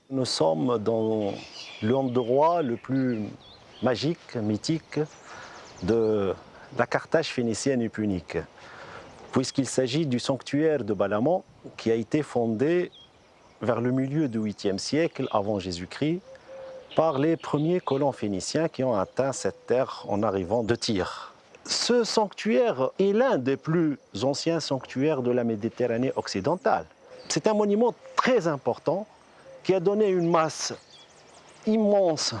Nous sommes dans l'endroit le plus magique, mythique de la Carthage phénicienne et punique, puisqu'il s'agit du sanctuaire de Balamon qui a été fondé vers le milieu du 8e siècle avant Jésus-Christ par les premiers colons phéniciens qui ont atteint cette terre en arrivant de Tyr. Ce sanctuaire est l'un des plus anciens sanctuaires de la Méditerranée occidentale. C'est un monument très important qui a donné une masse immense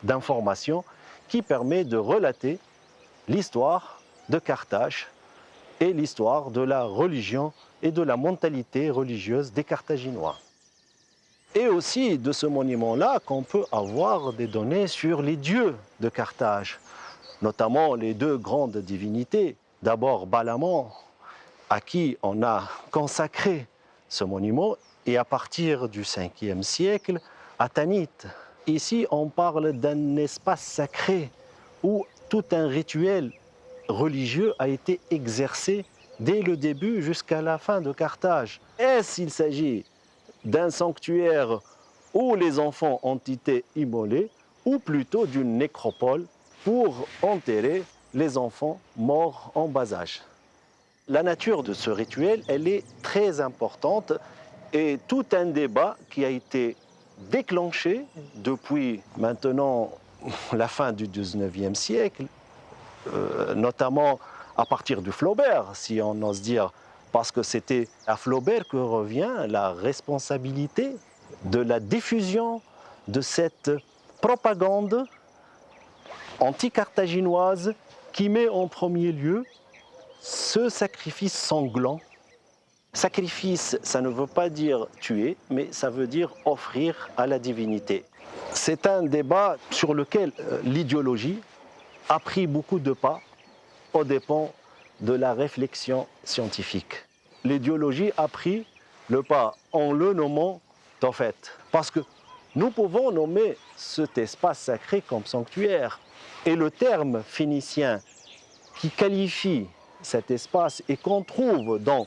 d'informations qui permet de relater l'histoire de Carthage et l'histoire de la religion et de la mentalité religieuse des Carthaginois. Et aussi de ce monument-là qu'on peut avoir des données sur les dieux de Carthage, notamment les deux grandes divinités. D'abord Balamon, à qui on a consacré ce monument, et à partir du 5e siècle, à Tanit. Ici, on parle d'un espace sacré où tout un rituel religieux a été exercé dès le début jusqu'à la fin de Carthage. Est-ce qu'il s'agit d'un sanctuaire où les enfants ont été immolés ou plutôt d'une nécropole pour enterrer les enfants morts en bas âge? La nature de ce rituel, elle est très importante et tout un débat qui a été déclenché depuis maintenant la fin du 19e siècle, notamment à partir du Flaubert, si on ose dire, parce que c'était à Flaubert que revient la responsabilité de la diffusion de cette propagande anti-carthaginoise qui met en premier lieu ce sacrifice sanglant. Sacrifice, ça ne veut pas dire tuer, mais ça veut dire offrir à la divinité. C'est un débat sur lequel l'idéologie a pris beaucoup de pas aux dépens de la réflexion scientifique. L'idéologie a pris le pas en le nommant Tophet, parce que nous pouvons nommer cet espace sacré comme sanctuaire. Et le terme phénicien qui qualifie cet espace et qu'on trouve dans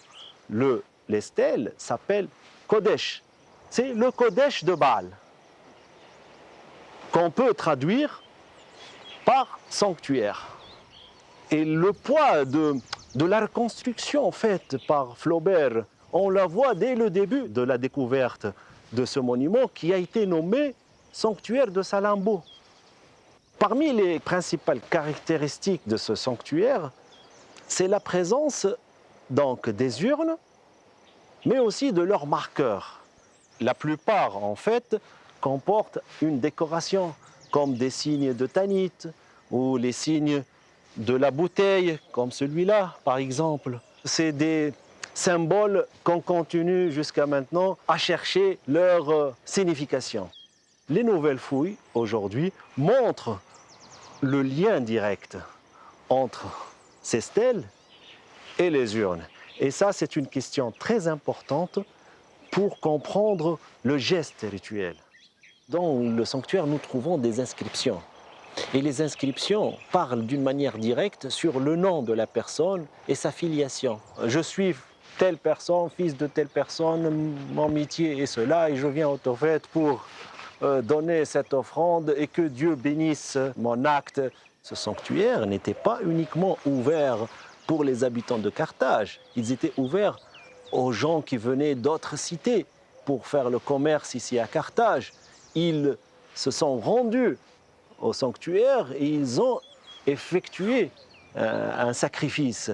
les stèles s'appelle Kodesh. C'est le Kodesh de Baal, qu'on peut traduire par sanctuaire. Et le poids de la reconstruction faite par Flaubert, on la voit dès le début de la découverte de ce monument qui a été nommé sanctuaire de Salammbô. Parmi les principales caractéristiques de ce sanctuaire, c'est la présence donc des urnes, mais aussi de leurs marqueurs. La plupart, en fait, comportent une décoration, comme des signes de Tanit, ou les signes de la bouteille, comme celui-là, par exemple. C'est des symboles qu'on continue jusqu'à maintenant à chercher leur signification. Les nouvelles fouilles, aujourd'hui, montrent le lien direct entre ces stèles et les urnes. Et ça, c'est une question très importante pour comprendre le geste rituel. Dans le sanctuaire, nous trouvons des inscriptions. Et les inscriptions parlent d'une manière directe sur le nom de la personne et sa filiation. Je suis telle personne, fils de telle personne, mon métier est cela, et je viens au Tophet pour donner cette offrande et que Dieu bénisse mon acte. Ce sanctuaire n'était pas uniquement ouvert pour les habitants de Carthage. Ils étaient ouverts aux gens qui venaient d'autres cités pour faire le commerce ici à Carthage. Ils se sont rendus au sanctuaire et ils ont effectué un sacrifice.